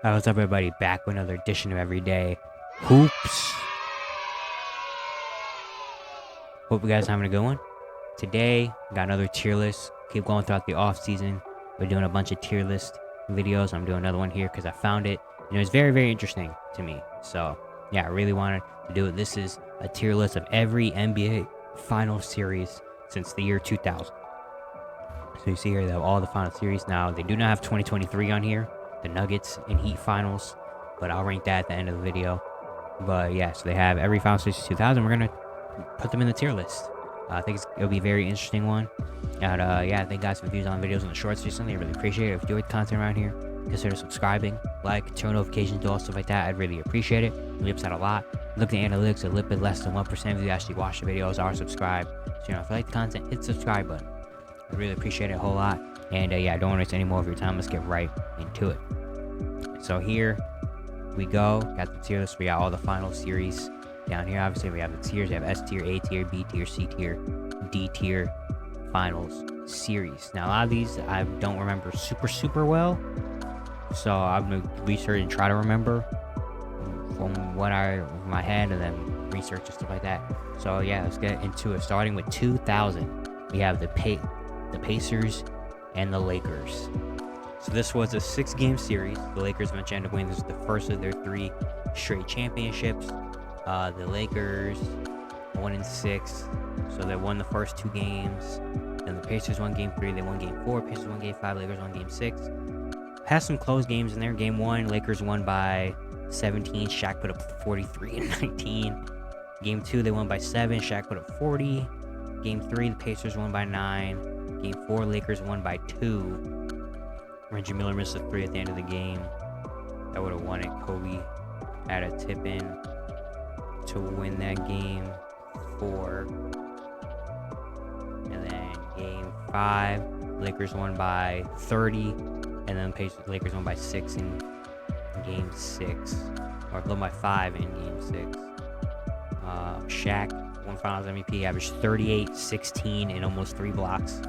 What's up, everybody? Back with another edition of Everyday Hoops. Hope you guys are having a good one. Today, got another tier list. Keep going throughout the off season. We're doing a bunch of tier list videos. I'm doing another one here because I found it. And it was very, very interesting to me. So, yeah, I really wanted to do it. This is a tier list of every NBA final series since the year 2000. So you see here, they have all the final series. Now, they do not have 2023 on here, the Nuggets and Heat finals, but I'll rank that at the end of the video. But yeah, so they have every final series since 2000. We're going to put them in the tier list. I think it'll be a very interesting one. And yeah, thank you guys for views on videos on the shorts recently. I really appreciate it. If you enjoyed the content around here, consider subscribing, like, turn notifications, do all stuff like that. I'd really appreciate it. It helps out a lot. Look at the analytics, a little bit less than 1% of you actually watch the videos are subscribed. So, you know, if you like the content, hit the subscribe button. I really appreciate it a whole lot. And yeah, don't waste any more of your time. Let's get right into it. So here we go. Got the tier list. We got all the final series down here. Obviously, we have the tiers. We have S tier, A tier, B tier, C tier, D tier finals series. Now, a lot of these I don't remember super well. So I'm going to research and try to remember from what my head, and then research and stuff like that. So yeah, let's get into it. Starting with 2000, we have the Pacers and the Lakers. So this was a 6-game series. The Lakers eventually ended up winning. This was the first of their 3 straight championships. The Lakers 1-6, so they won the first 2 games. Then the Pacers won game 3, they won game 4. Pacers won game 5, Lakers won game 6. Had some close games in there. Game 1, Lakers won by 17. Shaq put up 43 and 19. Game 2, they won by 7. Shaq put up 40. Game 3, the Pacers won by 9. Game 4, Lakers won by 2. Reggie Miller missed a 3 at the end of the game. That would have won it. Kobe had a tip in to win that game 4. And then game 5, Lakers won by 30. And then Lakers won by 6 in game 6. Or won by 5 in game 6. Shaq won Finals MVP, averaged 38, 16, and almost 3 blocks.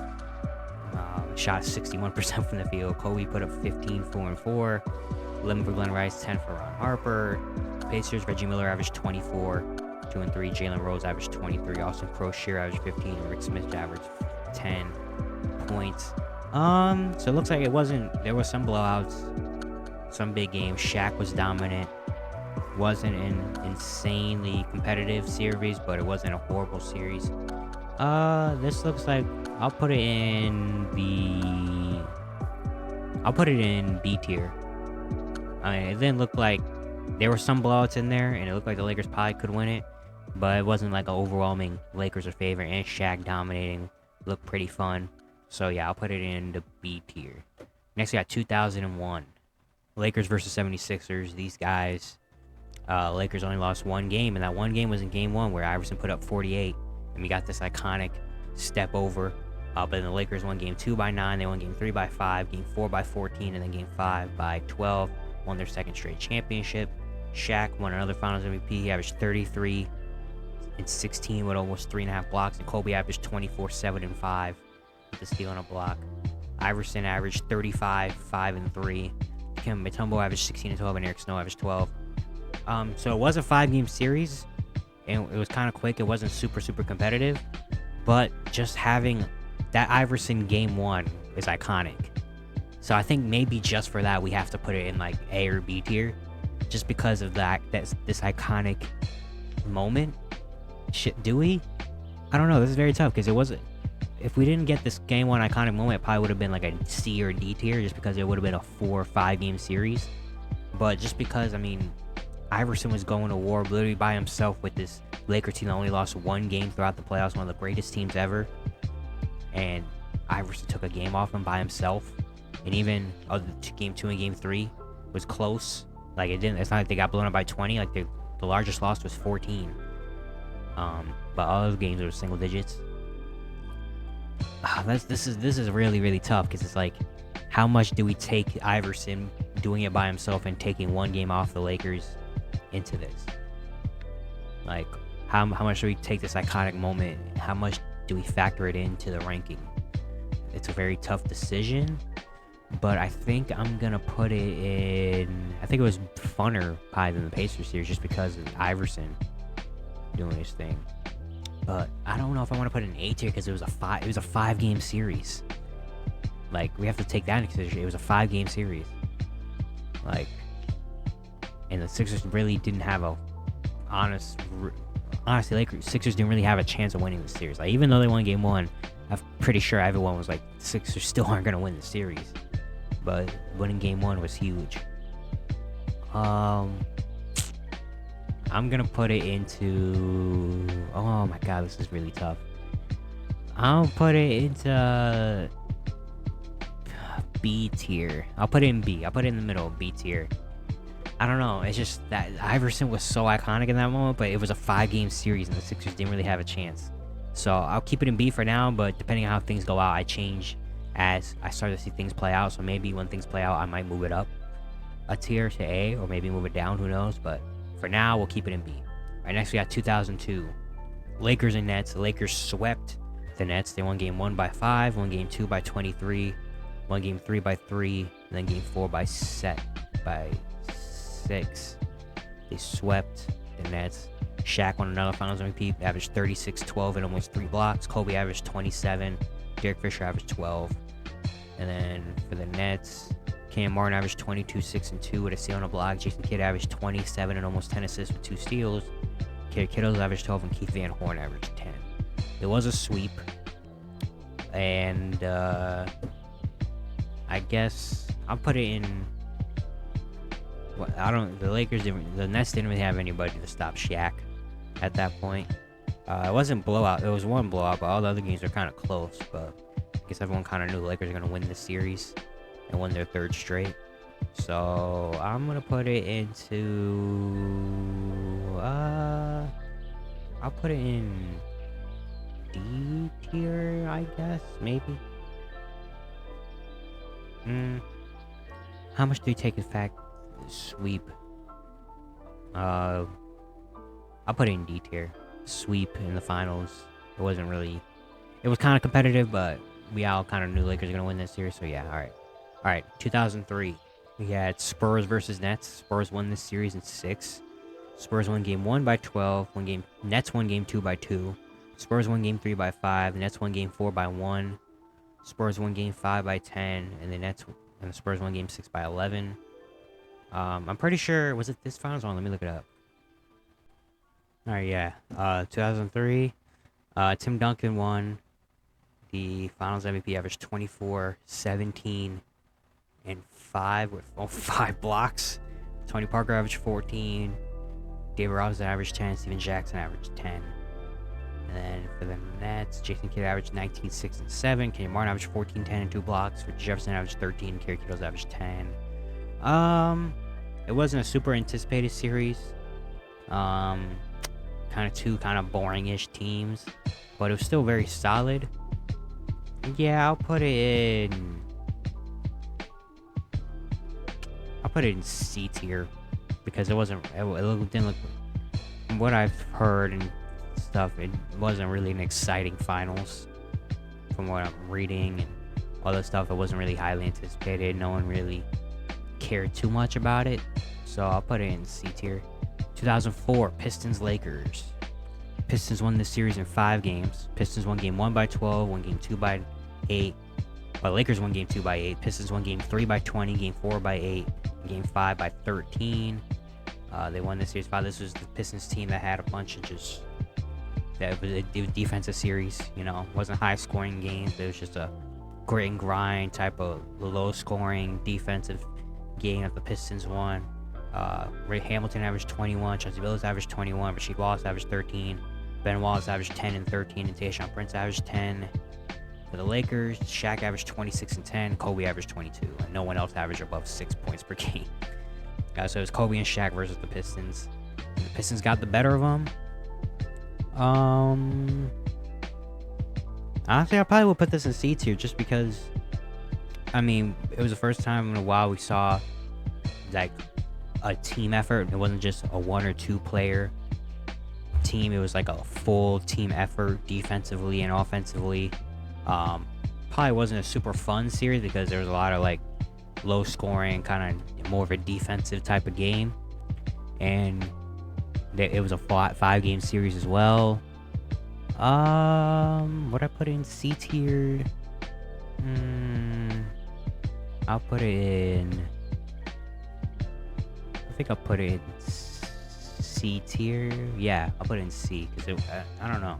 Shot 61% from the field. Kobe put up 15, 4 and 4. 11 for Glenn Rice, 10 for Ron Harper. Pacers, Reggie Miller averaged 24, 2 and 3. Jalen Rose averaged 23. Austin Croshere averaged 15. And Rick Smith averaged 10 points. So it looks like there was some blowouts, some big games. Shaq was dominant. Wasn't an insanely competitive series, but it wasn't a horrible series. This looks like I'll put it in B tier. I mean, it didn't look like there were some blowouts in there, and it looked like the Lakers probably could win it, but it wasn't like an overwhelming Lakers are favorite, and Shaq dominating looked pretty fun. So yeah, I'll put it in the B tier. Next, we got 2001. Lakers versus 76ers. These guys, Lakers only lost 1 game, and that 1 game was in game 1 where Iverson put up 48, and we got this iconic step over. But then the Lakers won game 2 by 9, they won game 3 by 5, game 4 by 14, and then game 5 by 12. Won their 2nd straight championship. Shaq won another Finals MVP. He averaged 33 and 16 with almost 3.5 blocks, and Kobe averaged 24, 7 and 5 with a steal and a block. Iverson averaged 35, 5 and 3. Kim Mutombo averaged 16 and 12, and Eric Snow averaged 12. So it was a 5-game series, and it was kind of quick. It wasn't super competitive, but just having that Iverson game 1 is iconic. So I think maybe just for that we have to put it in like A or B tier, just because of that's this iconic moment. Do we? I don't know. This is very tough because it wasn't. If we didn't get this game 1 iconic moment, it probably would have been like a C or D tier, just because it would have been a 4 or 5 game series. But just because, I mean, Iverson was going to war literally by himself with this Lakers team that only lost 1 game throughout the playoffs, one of the greatest teams ever. And Iverson took a game off him by himself. And even game 2 and game 3 was close. Like, it's not like they got blown up by 20. Like, the largest loss was 14. But all those games were single digits. This is really tough, because it's like, how much do we take Iverson doing it by himself and taking 1 game off the Lakers into this? Like, how much do we take this iconic moment? How much do we factor it into the ranking? It's a very tough decision, but I think I'm gonna put it in. I think think it was funner probably than the Pacers series just because of Iverson doing his thing. But I don't know if I want to put an A tier because it was a 5-game series. Like, we have to take that into consideration. It was a 5-game series. Like, and the Sixers really didn't have a honestly, Sixers didn't really have a chance of winning the series. Like, even though they won game 1, I'm pretty sure everyone was like, the Sixers still aren't gonna win the series. But winning game 1 was huge. I'm gonna put it into. Oh my god, this is really tough. I'll put it into B tier. I'll put it in B. I'll put it in the middle, B tier. I don't know. It's just that Iverson was so iconic in that moment, but it was a 5-game series and the Sixers didn't really have a chance. So I'll keep it in B for now, but depending on how things go out, I change as I start to see things play out. So maybe when things play out, I might move it up a tier to A, or maybe move it down, who knows. But for now, we'll keep it in B. All right, next we got 2002. Lakers and Nets. The Lakers swept the Nets. They won game 1 by 5, won game 2 by 23, won game 3 by 3, and then game 4 by 6. They swept the Nets. Shaq won another Finals MVP, averaged 36, 12, and almost 3 blocks. Kobe averaged 27. Derek Fisher averaged 12. And then for the Nets, Cam Martin averaged 22, 6, and 2 with a steal and a block. Jason Kidd averaged 27 and almost 10 assists with 2 steals. Kerry Kittles averaged 12, and Keith Van Horn averaged 10. It was a sweep. And I guess I'll put it in. Well, the Nets didn't really have anybody to stop Shaq at that point. It wasn't blowout. It was one blowout, but all the other games are kind of close. But I guess everyone kind of knew the Lakers are going to win this series and win their 3rd straight. So I'm going to put it into... I'll put it in D tier, I guess, maybe. How much do you take in fact sweep? I'll put it in D tier. Sweep in the finals. It wasn't really. It was kind of competitive, but we all kind of knew Lakers were gonna win this series. So yeah, all right. 2003. We had Spurs versus Nets. Spurs won this series in 6. Spurs won game 1 by 12. Nets won game 2 by 2. Spurs won game 3 by 5. Nets won game 4 by 1. Spurs won game 5 by 10, and the Spurs won game 6 by 11. I'm pretty sure, was it this finals one? Let me look it up. Alright, yeah. 2003. Tim Duncan won the finals MVP, averaged 24, 17, and 5 with 5 blocks. Tony Parker averaged 14. David Robinson averaged 10. Steven Jackson averaged 10. And then for the Nets, Jason Kidd averaged 19, 6, and 7. Kenny Martin averaged 14, 10, and 2 blocks. Richard Jefferson averaged 13. Kerry Kittles averaged 10. It wasn't a super anticipated series. Kind of two kind of boring-ish teams, but it was still very solid. Yeah, I'll put it in C tier because it didn't look. From what I've heard and stuff, it wasn't really an exciting finals. From what I'm reading and all that stuff, it wasn't really highly anticipated. No one really cared too much about it, so I'll put it in C tier. 2004 Pistons Lakers. Pistons won this series in 5 games. Pistons won game 1 by 12, won game 2 by 8. But Lakers won game 2 by 8. Pistons won game 3 by 20, game 4 by 8, and game 5 by 13. They won this series 5. This was the Pistons team that had a bunch of it was a defensive series. You know, it wasn't high scoring games. It was just a grit and grind type of low scoring defensive game that the Pistons won. Ray Hamilton averaged 21, Chauncey Billups averaged 21, Rasheed Wallace averaged 13, Ben Wallace averaged 10 and 13, and Tayshaun Prince averaged 10. For the Lakers, Shaq averaged 26 and 10, Kobe averaged 22, and no one else averaged above 6 points per game. So it was Kobe and Shaq versus the Pistons. And the Pistons got the better of them. Honestly, I probably will put this in C tier just because, I mean, it was the first time in a while we saw like a team effort. It wasn't just a 1 or 2 player team. It was like a full team effort defensively and offensively. Probably wasn't a super fun series because there was a lot of like low scoring, kind of more of a defensive type of game, and it was a 5-game series as well. What I put in C tier? I'll put it in. I think I'll put it in C tier. Yeah, I'll put it in C because I don't know.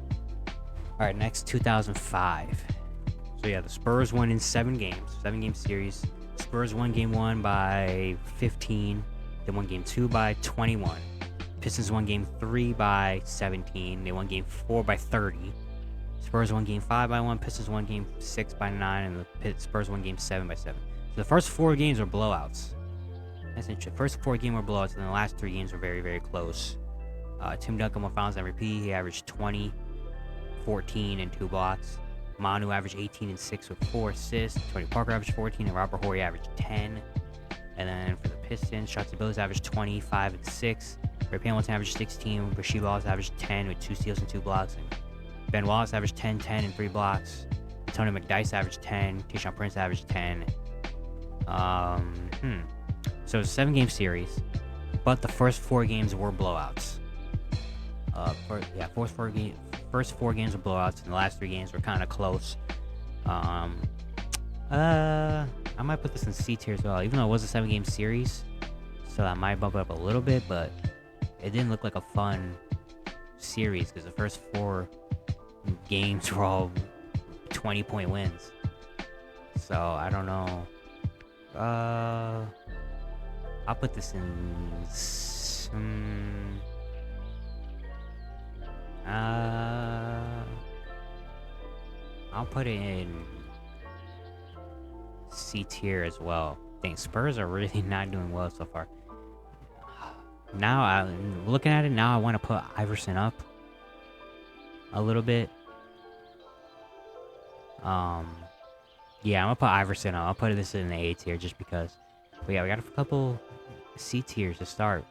All right, next 2005. So yeah, the Spurs won in 7 games, 7-game series. Spurs won game 1 by 15. They won game 2 by 21. Pistons won game 3 by 17. They won game 4 by 30. Spurs won game 5 by 1. Pistons won game 6 by 9. And the Spurs won game 7 by 7. So the first 4 games were blowouts. That's interesting. First 4 games were blowouts, and then the last 3 games were very, very close. Tim Duncan won Finals MVP. He averaged 20, 14, and 2 blocks. Manu averaged 18 and 6 with 4 assists. Tony Parker averaged 14, and Robert Horry averaged 10. And then for the Pistons, Chauncey Billups averaged 25 and 6. Rip Hamilton averaged 16. Rasheed Wallace averaged 10 with 2 steals and 2 blocks. And Ben Wallace averaged 10, 10, and 3 blocks. Tony McDyess averaged 10. Tayshaun Prince averaged 10. So it was a 7-game series, but the first 4 games were blowouts. First 4 games were blowouts, and the last 3 games were kind of close. I might put this in C tier as well, even though it was a 7-game series, so I might bump it up a little bit, but it didn't look like a fun series because the first 4 games were all 20-point wins. So I don't know. I'll put this in I'll put it in C tier as well. Dang, Spurs are really not doing well so far. Now, I'm looking at it now, I want to put Iverson up a little bit. Yeah, I'm gonna put Iverson up. I'll put this in the A tier just because. But yeah, we got a couple C tiers to start.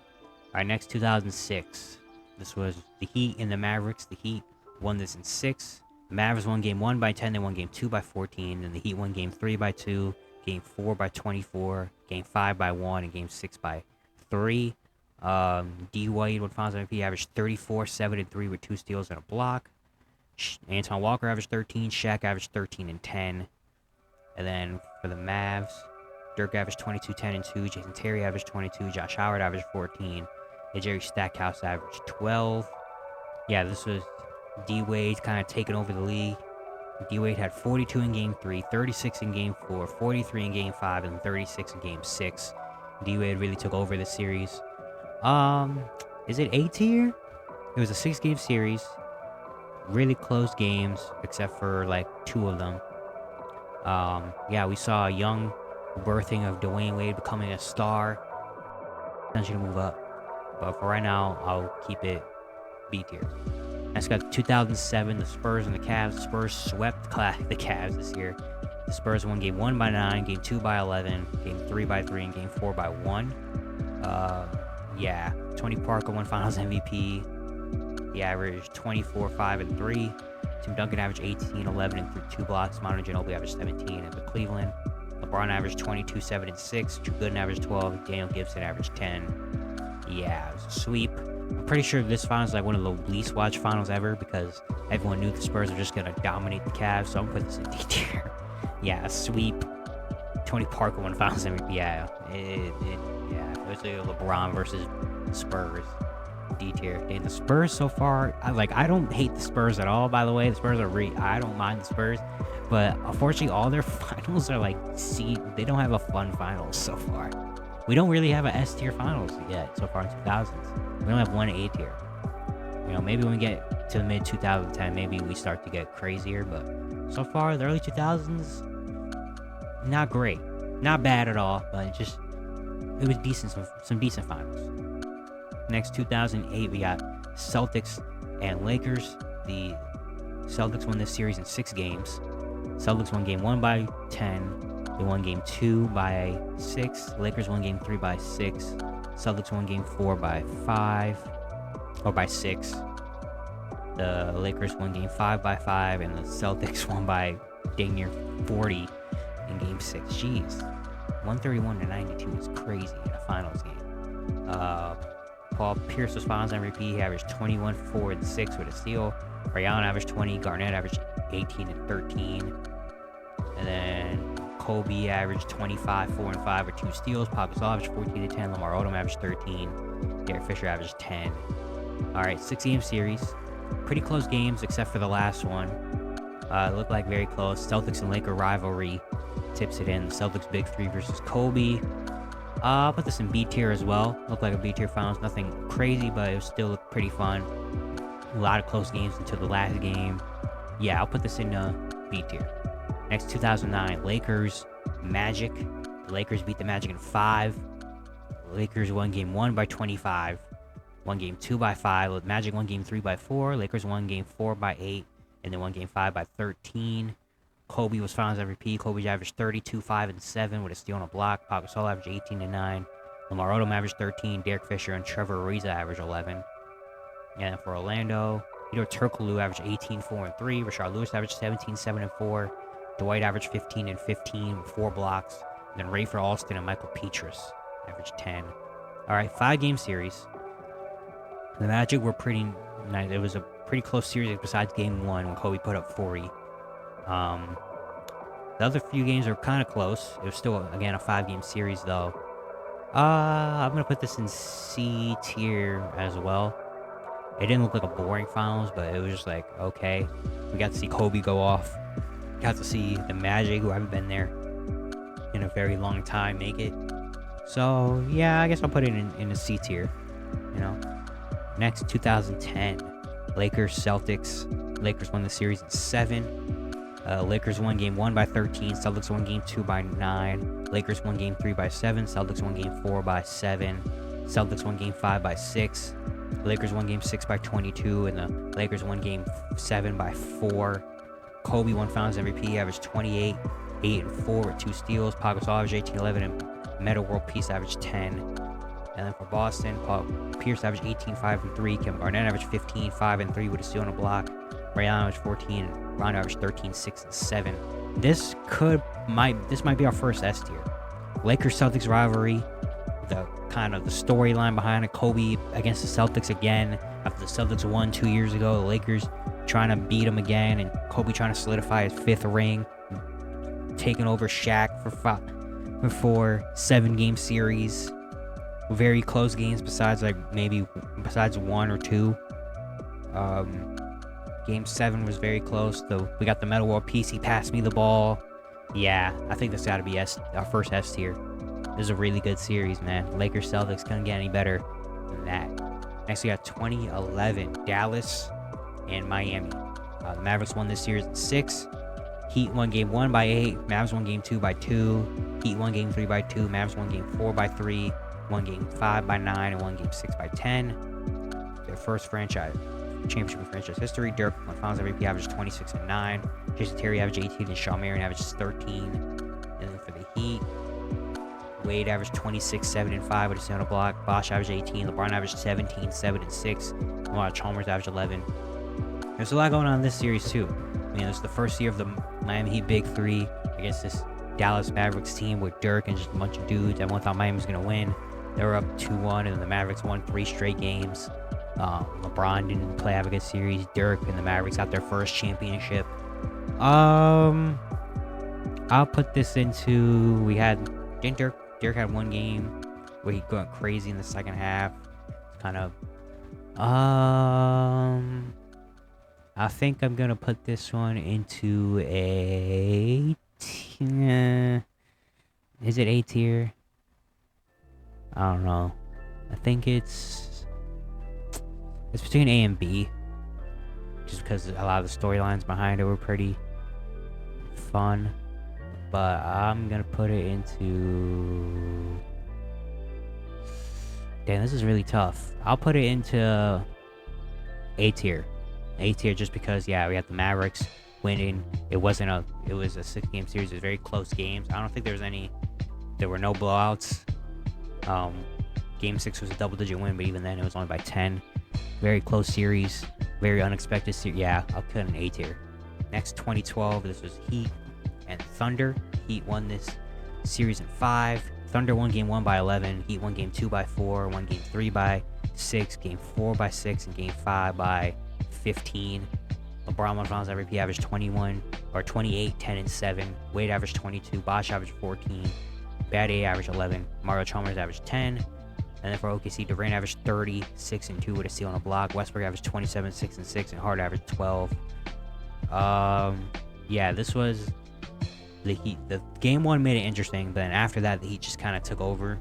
Alright, next 2006. This was the Heat and the Mavericks. The Heat won this in 6. The Mavericks won game 1 by 10. They won game 2 by 14. And the Heat won game 3 by 2. Game 4 by 24. Game 5 by 1. And game 6 by 3. D. Wade won Finals MVP. Averaged 34, 7, and 3 with 2 steals and a block. Anton Walker averaged 13. Shaq averaged 13 and 10. And then for the Mavs, Dirk averaged 22, 10, and 2. Jason Terry averaged 22. Josh Howard averaged 14. And Jerry Stackhouse averaged 12. Yeah, this was D-Wade kind of taking over the league. D-Wade had 42 in Game 3, 36 in Game 4, 43 in Game 5, and 36 in Game 6. D-Wade really took over the series. Is it A tier? It was a 6-game series. Really close games, except for like 2 of them. Yeah, we saw a young birthing of Dwayne Wade becoming a star. Potentially to move up. But for right now, I'll keep it B tier. Next got 2007, the Spurs and the Cavs. The Spurs swept the Cavs this year. The Spurs won game 1 by 9, game 2 by 11, game 3 by 3, and game 4 by 1. Yeah, Tony Parker won Finals MVP. He averaged 24, 5, and 3. Tim Duncan averaged 18, 11, and 2 blocks. Manu Ginobili averaged 17 at the Cleveland. LeBron averaged 22, 7, and 6. Drew Gooden averaged 12. Daniel Gibson averaged 10. Yeah, it was a sweep. I'm pretty sure this finals is like one of the least watched finals ever because everyone knew the Spurs were just going to dominate the Cavs. So I'm putting this in D tier. Yeah, a sweep. Tony Parker won Finals MVP. Yeah, it was like LeBron versus Spurs. D tier. And the Spurs so far, I don't hate the Spurs at all, by the way. The Spurs are I don't mind the Spurs. But unfortunately, all their finals are like C. They don't have a fun finals so far. We don't really have a S tier finals yet so far in 2000s. We don't have one A tier. You know, maybe when we get to the mid 2010, maybe we start to get crazier. But so far, the early 2000s, not great, not bad at all. But it was decent, some decent finals. Next 2008, we got Celtics and Lakers. The Celtics won this series in 6 games. Celtics won game 1 by 10. They won game 2 by 6. Lakers won game 3 by 6. Celtics won game 4 by 5. Or by 6. The Lakers won game 5 by 5. And the Celtics won by dang near 40 in game 6. Jeez. 131 to 92 is crazy in a finals game. Paul Pierce was finals MVP. He averaged 21, 4, and 6 with a steal. Ray Allen averaged 20. Garnett averaged 18 and 13. And then Kobe averaged 25, 4, and 5 with 2 steals. Pau Gasol averaged 14 to 10. Lamar Odom averaged 13. Derek Fisher averaged 10. All right, 6-game series. Pretty close games except for the last one. It looked like very close. Celtics and Laker rivalry tips it in. The Celtics big three versus Kobe. I'll put this in B tier as well. Looked like a B tier finals. Nothing crazy, but it still looked pretty fun. A lot of close games until the last game. Yeah, I'll put this in B tier. Next, 2009 Lakers Magic. The Lakers beat the Magic in 5. The Lakers won game 1 by 25. Won game 2 by 5. Magic won game 3 by 4. Lakers won game 4 by 8. And then won game 5 by 13. Kobe was finals MVP. Kobe averaged 32, 5, and 7 with a steal and a block. Pau Gasol averaged 18 and 9. Lamar Odom averaged 13. Derek Fisher and Trevor Ariza averaged 11. And for Orlando, Hedo Turkoglu averaged 18, 4, and 3. Rashard Lewis averaged 17, 7, and 4. Dwight averaged 15 and 15 with 4 blocks. And then Rafer Alston and Michael Petras averaged 10. All right, 5-game series. The Magic were pretty nice. It was a pretty close series besides game 1 when Kobe put up 40. The other few games are kind of close. It was still, again, a 5-game series, though. I'm going to put this in C tier as well. It didn't look like a boring finals, but it was just like, okay. We got to see Kobe go off. Got to see the Magic, who haven't been there in a very long time, make it. So, yeah, I guess I'll put it in a C tier, you know. Next, 2010. Lakers, Celtics. Lakers won the series in 7. Lakers won game 1 by 13. Celtics won game 2 by 9. Lakers won game 3 by 7. Celtics won game 4 by 7. Celtics won game 5 by 6. Lakers won game 6 by 22. And the Lakers won game 7 by 4. Kobe won finals MVP. Averaged 28, 8, and 4 with 2 steals. Pau Gasol averaged 18, 11, and Metta World Peace averaged 10. And then for Boston, Paul Pierce averaged 18, 5, and 3. Kevin Garnett averaged 15, 5, and 3 with a steal and a block. Ray Allen averaged 14. And Rondo averaged 13, 6, and 7. This might be our first S tier. Lakers Celtics rivalry. The kind of the storyline behind it. Kobe against the Celtics again after the Celtics won 2 years ago. The Lakers trying to beat him again, and Kobe trying to solidify his 5th ring, taking over Shaq for 4 7-game series. Very close games besides besides 1 or 2. Game 7 was very close, though. We got the Metta World Peace. He passed me the ball. Yeah, I think this got to be our first S tier. This is a really good series, man. Lakers Celtics couldn't get any better than that. Next, we got 2011 Dallas and Miami. The Mavericks won this series in 6. Heat won game 1 by 8. Mavs won game 2 by 2. Heat won game 3 by 2. Mavs won game 4 by 3. Won game 5 by 9 and won game 6 by 10. Their first championship in franchise history. Dirk won finals MVP, averaged 26 and 9. Jason Terry averaged 18 and Shawn Marion averages 13. And then for the Heat, Wade averaged 26, 7, and 5 with a steal and a block. Bosh averaged 18. LeBron averaged 17, 7, and 6. Lamar Chalmers averaged 11. There's a lot going on in this series too. I mean, it's the first year of the Miami Heat Big Three against this Dallas Mavericks team with Dirk and just a bunch of dudes. Everyone thought Miami was going to win. They were up 2-1, and the Mavericks won 3 straight games. LeBron didn't play have a good series. Dirk and the Mavericks got their first championship. I'll put this into Dirk had 1 game where he went crazy in the second half. Kind of I think I'm gonna put this one into a is it A tier? I don't know. I think it's between A and B, just because a lot of the storylines behind it were pretty fun. But I'm gonna put it into... Damn, this is really tough. I'll put it into A tier. A tier just because, yeah, we had the Mavericks winning. It was a 6-game series. It was very close games. I don't think there were no blowouts. Game 6 was a double-digit win, but even then it was only by 10. Very close series. Very unexpected series. Yeah, I'll put an A tier. Next, 2012, this was Heat and Thunder. Heat won this series in 5. Thunder won game 1 by 11. Heat won game 2 by 4. Won game 3 by 6. Game 4 by 6. And game 5 by 15. LeBron won Finals MVP, averaged 28, 10, and 7. Wade averaged 22. Bosh averaged 14. Bad A averaged 11. Mario Chalmers averaged 10. And then for OKC, Durant averaged 30, 6 and 2 with a steal and a block. Westbrook averaged 27, 6 and 6, and Hart averaged 12. Yeah, this was the Heat. The game 1 made it interesting, but then after that, the Heat just kind of took over.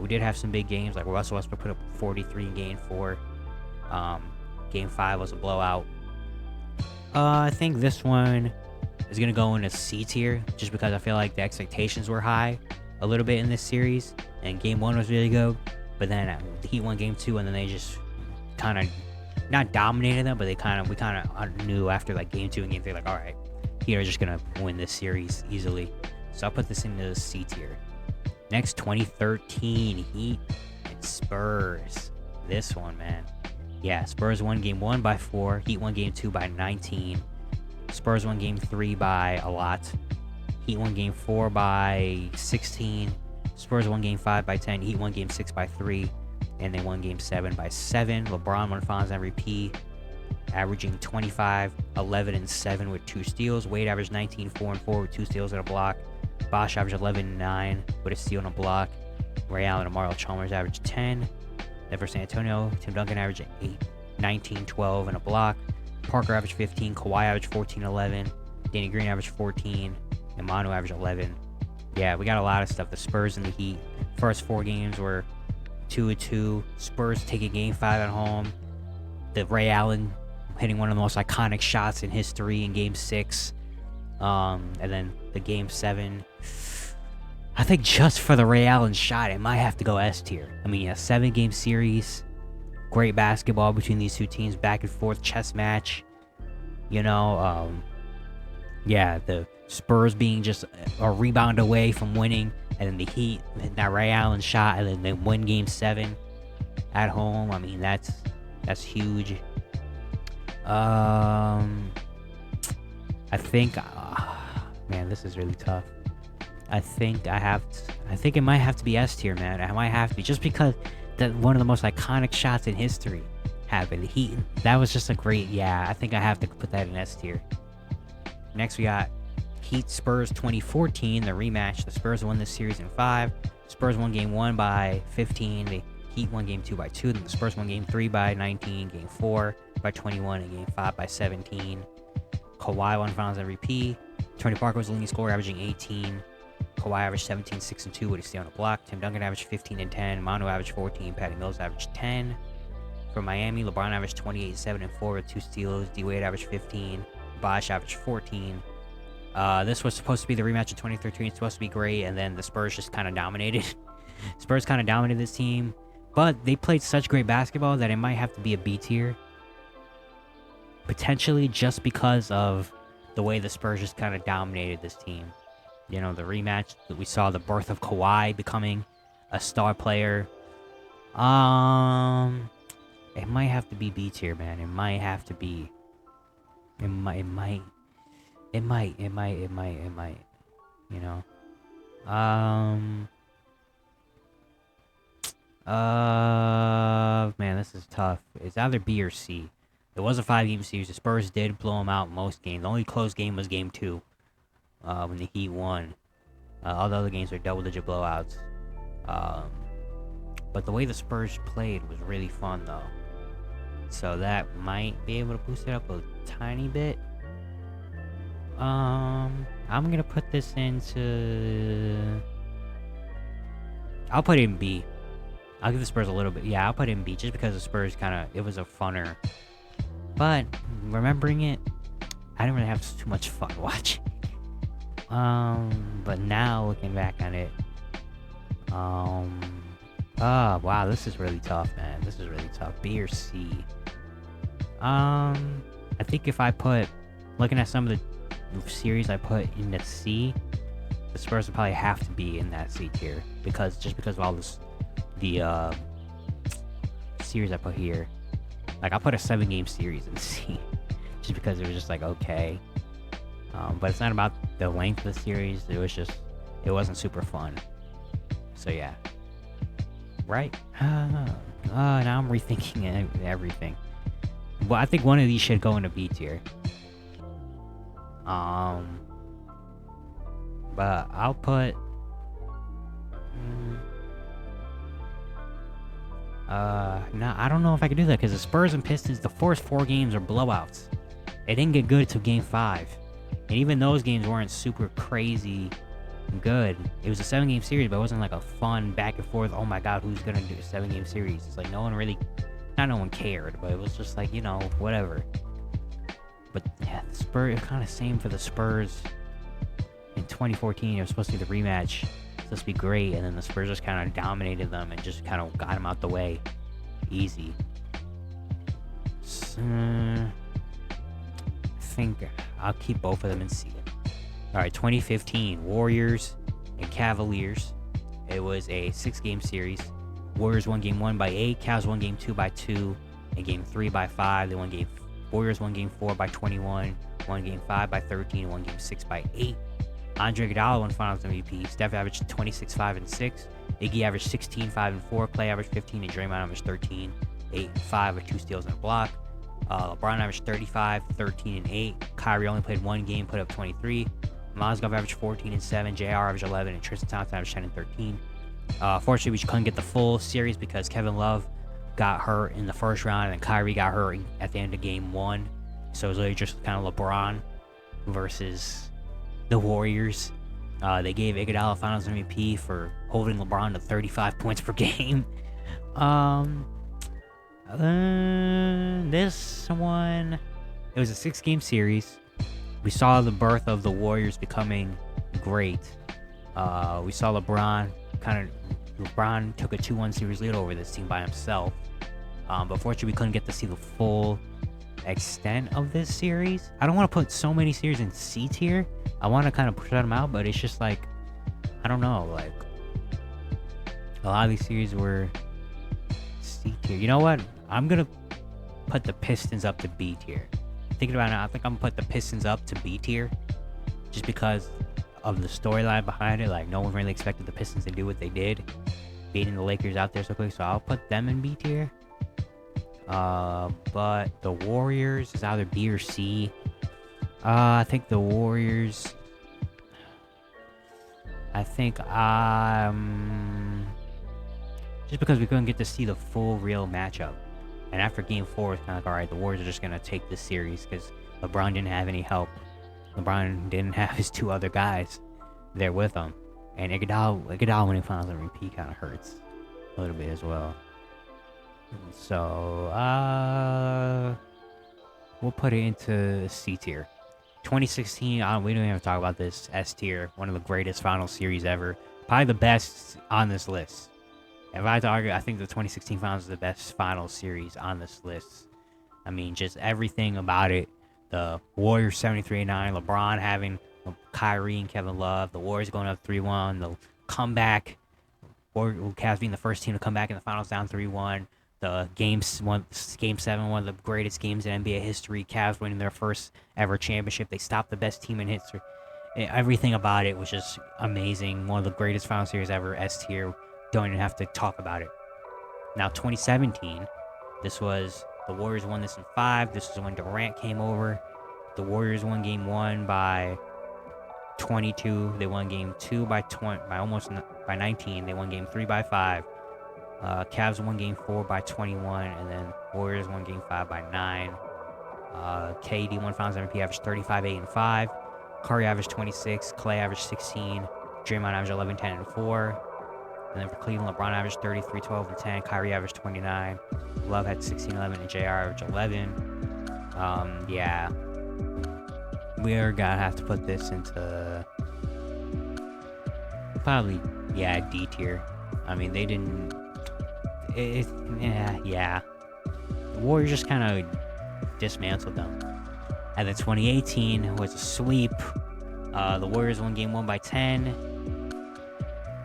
We did have some big games, like Russell Westbrook put up 43 in game 4. Game 5 was a blowout. I think this one is going to go in a C tier, just because I feel like the expectations were high a little bit in this series, and game 1 was really good, but then the Heat won game 2, and then they just kind of not dominated them, but we kind of knew after like game 2 and game 3, like, all right, Heat are just going to win this series easily. So I'll put this into the C tier. Next, 2013 Heat and Spurs. This one, man. Yeah, Spurs won game 1 by 4. Heat won game 2 by 19. Spurs won game 3 by a lot. Heat won game 4 by 16. Spurs won game 5 by 10. Heat won game 6 by 3. And they won game 7 by 7. LeBron won Finals MVP, averaging 25, 11, and 7 with 2 steals. Wade averaged 19, 4, and 4 with 2 steals and a block. Bosh averaged 11 and 9 with a steal and a block. Ray Allen and Mario Chalmers averaged 10. Then for San Antonio, Tim Duncan averaged 8, 19, 12, and a block. Parker averaged 15. Kawhi averaged 14, 11. Danny Green averaged 14. And Manu averaged 11. Yeah, we got a lot of stuff. The Spurs and the Heat. First 4 games were 2-2. Spurs taking game 5 at home. The Ray Allen hitting one of the most iconic shots in history in game 6. And then the game 7. I think just for the Ray Allen shot, it might have to go S tier. I mean, a 7-game series. Great basketball between these two teams. Back and forth chess match. You know, yeah, the Spurs being just a rebound away from winning. And then the Heat, that Ray Allen shot. And then they win game 7 at home. I mean, that's huge. I think, man, this is really tough. I think it might have to be S tier, man. I might have to be, just because that one of the most iconic shots in history happened. That was just a great, yeah, I think I have to put that in S tier. Next, we got Heat Spurs 2014, the rematch. The Spurs won this series in 5. Spurs won game 1 by 15. The Heat won game 2 by 2. Then the Spurs won game 3 by 19, game 4 by 21, and game 5 by 17. Kawhi won Finals MVP. Tony Parker was the leading scorer, averaging 18. Kawhi averaged 17, 6, and 2 with a steal on a block. Tim Duncan averaged 15 and 10. Manu averaged 14. Patty Mills averaged 10. For Miami, LeBron averaged 28, 7, and 4 with 2 steals. D Wade averaged 15. Bosh averaged 14. This was supposed to be the rematch of 2013. It's supposed to be great, and then the Spurs just kind of dominated. Spurs kind of dominated this team, but they played such great basketball that it might have to be a B tier. Potentially just because of the way the Spurs just kind of dominated this team. You know, the rematch that we saw, the birth of Kawhi becoming a star player. It might have to be B tier, man. It might have to be. It might. You know. Man, this is tough. It's either B or C. It was a 5-game series. The Spurs did blow them out most games. The only close game was game 2, when the Heat won. All the other games were double-digit blowouts. But the way the Spurs played was really fun, though. So that might be able to boost it up a tiny bit. I'm gonna put this into... I'll put it in B. I'll give the Spurs a little bit. Yeah, I'll put it in B, just because the Spurs it was a funner. But remembering it, I didn't really have too much fun watching. But now looking back on it, oh wow, this is really tough, man. This is really tough. B or C? I think if I put, looking at some of the series I put in the C, the Spurs would probably have to be in that C tier, because of all this, the series I put here. Like, I put a 7-game series in C, just because it was just like, okay. But it's not about the length of the series. It was just it wasn't super fun. So yeah. Right? Now I'm rethinking everything. Well, I think one of these should go into B tier. But I'll put. No, I don't know if I can do that because the Spurs and Pistons, the first 4 games are blowouts. It didn't get good till game 5, and even those games weren't super crazy good. It was a 7-game series, but it wasn't like a fun back and forth. Oh my god, who's gonna do a 7-game series? It's like no one cared, but it was just like, whatever. But yeah, the Spurs, kind of same for the Spurs. In 2014, it was supposed to be the rematch. It's supposed to be great, and then the Spurs just kind of dominated them and just kind of got them out the way. Easy. So, I think I'll keep both of them in C. Alright, 2015, Warriors and Cavaliers. It was a 6-game series. Warriors won game 1 by 8, Cavs won game 2 by 2, and game 3 by 5. Warriors won game 4 by 21, won game 5 by 13, and won game 6 by 8. Andre Iguodala won Finals MVP. Steph averaged 26, 5, and 6. Iggy averaged 16, 5, and 4. Clay averaged 15, and Draymond averaged 13, 8, and 5 with 2 steals and a block. LeBron averaged 35, 13, and 8. Kyrie only played 1 game, put up 23. Mozgov averaged 14 and 7. JR averaged 11, and Tristan Thompson averaged 10 and 13. Fortunately, we couldn't get the full series because Kevin Love got hurt in the first round, and Kyrie got hurt at the end of game 1. So it was really just kind of LeBron versus the Warriors. They gave Iguodala Finals MVP for holding LeBron to 35 points per game. This one, it was a 6-game series. We saw the birth of the Warriors becoming great. We saw LeBron took a 2-1 series lead over this team by himself. But fortunately, we couldn't get to see the full extent of this series. I don't want to put so many series in C tier. I want to kind of push them out, but it's just like, I don't know, like a lot of these series were C tier. You know what? I'm gonna put the Pistons up to B tier. Thinking about it now, I think I'm gonna put the Pistons up to B tier just because of the storyline behind it. Like, no one really expected the Pistons to do what they did, beating the Lakers out there so quick. So I'll put them in B tier. But the Warriors is either B or C. I think the Warriors. I think just because we couldn't get to see the full real matchup, and after Game 4, it's kind of like, all right, the Warriors are just gonna take this series because LeBron didn't have any help. LeBron didn't have his 2 other guys there with him, and Iguodala winning Finals MVP kind of hurts a little bit as well. So we'll put it into C tier. 2016, we don't even have to talk about this. S tier, one of the greatest final series ever, probably the best on this list. If I had to argue, I think the 2016 finals is the best final series on this list. I mean, just everything about it. The Warriors 73-9, LeBron having Kyrie and Kevin Love, the Warriors going up 3-1, the comeback, Cavs being the first team to come back in the finals down 3-1. The Game 7, one of the greatest games in NBA history. Cavs winning their first ever championship. They stopped the best team in history. Everything about it was just amazing. One of the greatest final series ever. S tier. Don't even have to talk about it. Now, 2017. This was the Warriors won this in 5. This was when Durant came over. The Warriors won Game 1 by 22. They won Game 2 by 19. They won Game 3 by 5. Cavs won Game 4 by 21, and then Warriors won Game 5 by 9. KD won Finals MVP, averaged 35, 8, and 5. Curry averaged 26. Clay averaged 16. Draymond averaged 11, 10, and 4. And then for Cleveland, LeBron averaged 33, 12, and 10. Kyrie averaged 29. Love had 16, 11, and JR averaged 11. Yeah. We're gonna have to put this into probably, D tier. I mean, they didn't. Yeah. The Warriors just kind of dismantled them. And then 2018 was a sweep. The Warriors won Game 1 by 10.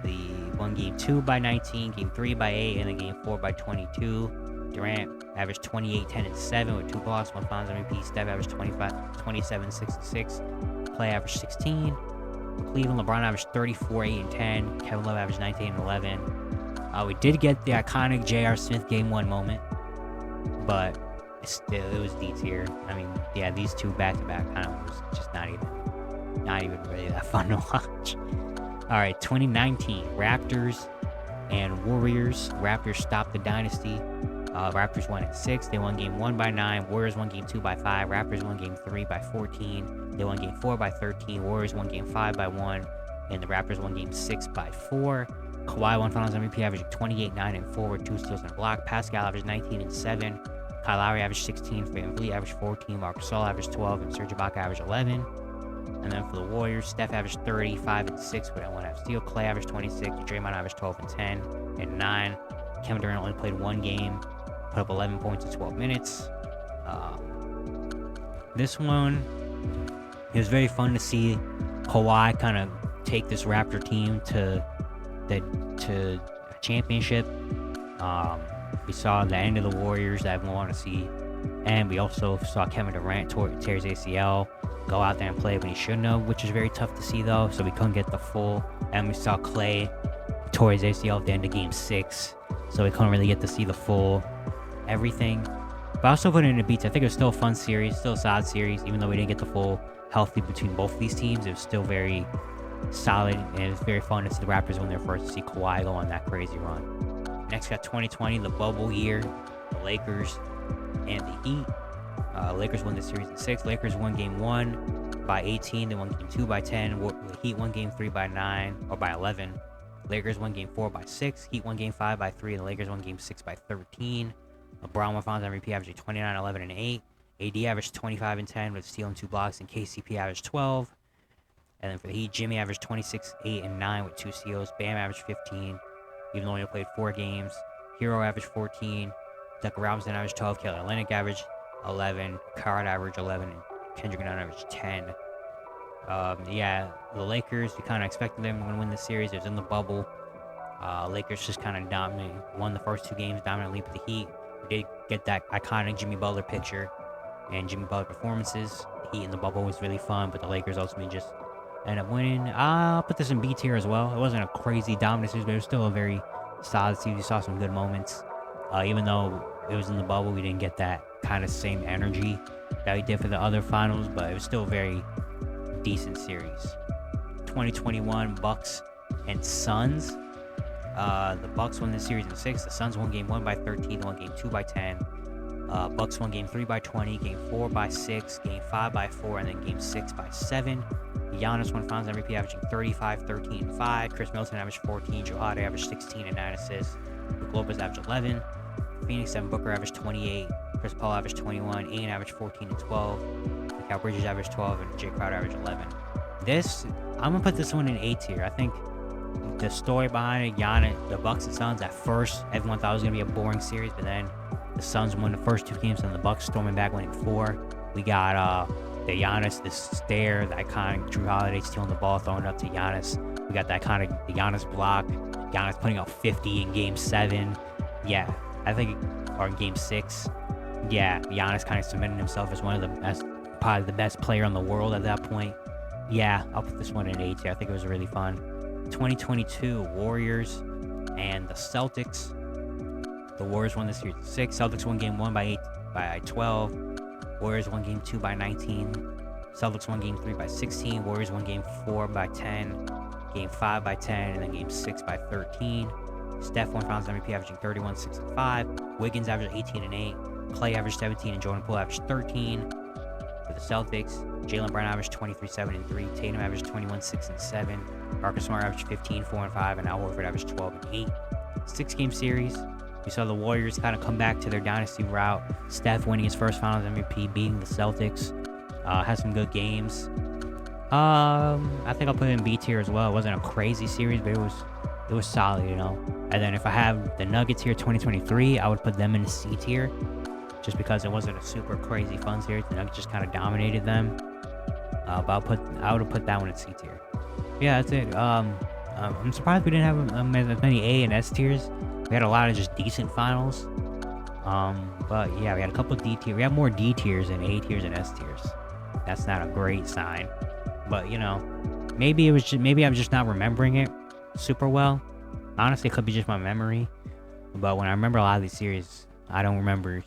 They won Game 2 by 19, Game 3 by 8, and then Game 4 by 22. Durant averaged 28, 10, and 7 with 2 blocks, 1 Finals MVP. Steph averaged 25, 27, 6, and 6. Clay averaged 16. Cleveland, LeBron averaged 34, 8, and 10. Kevin Love averaged 19 and 11. We did get the iconic J.R. Smith Game 1 moment, but still, it was D tier. I mean, yeah, these two back-to-back kind of was just not even really that fun to watch. All right, 2019 Raptors and Warriors. Raptors stopped the dynasty. Raptors won in 6. They won game 1 by 9. Warriors won game 2 by 5. Raptors won game 3 by 14. They won game 4 by 13. Warriors won game 5 by 1. And the Raptors won game 6 by 4. Kawhi won Finals MVP, averaging 28, 9, and 4 with 2 steals and a block. Pascal averaged 19 and 7. Kyle Lowry averaged 16. VanVleet averaged 14. Marc Gasol averaged 12. And Serge Ibaka averaged 11. And then for the Warriors, Steph averaged 30, 5 and 6 with 1 half steal. Clay averaged 26. Draymond averaged 12 and 10 and 9. Kevin Durant only played 1 game, put up 11 points in 12 minutes. This one, it was very fun to see Kawhi kind of take this Raptor team to a championship. We saw the end of the Warriors that everyone wanted to see, and we also saw Kevin Durant tear his ACL, go out there and play when he shouldn't have, which is very tough to see though, so we couldn't get the full. And we saw Clay tore his ACL at the end of game 6, so we couldn't really get to see the full everything. But I also put it in the beats. I think it was still a fun series, still a solid series, even though we didn't get the full healthy between both of these teams. It was still very solid, and it was very fun to see the Raptors win their first, to see Kawhi go on that crazy run. Next, we got 2020, the bubble year, the Lakers and the Heat. Lakers won the series in 6. Lakers won game 1 by 18. They won game 2 by 10. The Heat won game 3 by 9 or by 11. Lakers won game 4 by 6. Heat won game 5 by 3. And the Lakers won game 6 by 13. LeBron won Finals MVP, averaging 29, 11, and 8. AD averaged 25 and 10 with a steal and 2 blocks, and KCP averaged 12. And then for the Heat, Jimmy averaged 26, 8, and 9 with 2 steals. Bam averaged 15, even though he only played 4 games. Hero averaged 14. Duncan Robinson averaged 12. Kelly Olynyk averaged 11. Card averaged 11. And Kendrick Nunn averaged 10. Yeah, the Lakers, we kind of expected them to win the series. It was in the bubble. Lakers just kind of won the first 2 games, dominantly with the Heat. We did get that iconic Jimmy Butler picture and Jimmy Butler performances. The Heat in the bubble was really fun, but the Lakers ultimately just ended up winning. I'll put this in B tier as well. It wasn't a crazy dominant series, but it was still a very solid series. You saw some good moments. Even though it was in the bubble, we didn't get that kind of same energy that we did for the other finals, but it was still a very decent series. 2021 Bucks and Suns. The Bucks won this series in 6. The Suns won game 1 by 13. They won game 2 by 10. Bucks won game 3 by 20. Game 4 by 6. Game 5 by 4. And then game 6 by 7. Giannis won Finals MVP, averaging 35, 13, and 5. Chris Middleton averaged 14. Joe Holiday averaged 16 and 9 assists. Brook Lopez averaged 11. Phoenix, Devin Booker averaged 28. Chris Paul averaged 21. Ian averaged 14 and 12. Mikal Bridges averaged 12. And Jay Crowder averaged 11. I'm going to put this one in A tier. I think the story behind it, Giannis, the Bucks and Suns, at first, everyone thought it was going to be a boring series, but then the Suns won the first 2 games, and the Bucks storming back, winning 4. We got the Giannis, the stare, the iconic Drew Holiday stealing the ball, throwing it up to Giannis. We got the Giannis block, Giannis putting up 50 in game 7. Yeah, I think, or in game 6. Yeah, Giannis kind of cemented himself as one of the best, probably the best player in the world at that point. Yeah, I'll put this one in A tier. I think it was really fun. 2022 Warriors and the Celtics. The Warriors won this series 6. Celtics won game 1 by 12. Warriors won game 2 by 19. Celtics won game 3 by 16. Warriors won game 4 by 10. Game 5 by 10. And then game 6 by 13. Steph won Finals MVP, averaging 31, 6, and 5. Wiggins averaged 18 and 8. Clay averaged 17, and Jordan Poole averaged 13. For the Celtics, Jaylen Brown averaged 23, 7, and 3. Tatum averaged 21, 6, and 7. Marcus Smart averaged 15, 4, and 5. And Al Horford averaged 12 and 8. 6-game series. We saw the Warriors kind of come back to their dynasty route. Steph winning his first Finals MVP, beating the Celtics. Had some good games. I think I'll put it in B tier as well. It wasn't a crazy series, but it was solid, you know. And then if I have the Nuggets here 2023, I would put them in the C tier, just because it wasn't a super crazy fun series. The Nuggets just kind of dominated them. But I would have put that one in C tier. Yeah, that's it. I'm surprised we didn't have as many A and S tiers. We had a lot of just decent finals. But yeah, we had a couple of D tiers. We have more D tiers than A tiers and S tiers. That's not a great sign. But, you know, Maybe maybe I'm just not remembering it super well. Honestly, it could be just my memory. But when I remember a lot of these series, I don't remember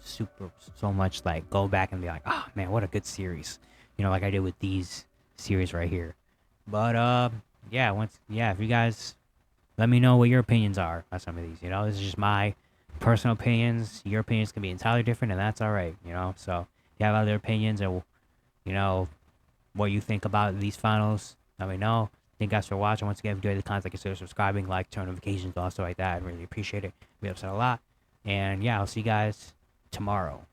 so much. Like go back and be like, oh man, what a good series. You know, like I did with these series right here. But yeah, if you guys let me know what your opinions are on some of these. You know, this is just my personal opinions. Your opinions can be entirely different, and that's all right. You know, so if you have other opinions or you know what you think about these finals, let me know. Thank you guys for watching. Once again, if you enjoyed the content, consider subscribing, like, turn notifications, also like that. I really appreciate it. We upset a lot. And yeah, I'll see you guys tomorrow.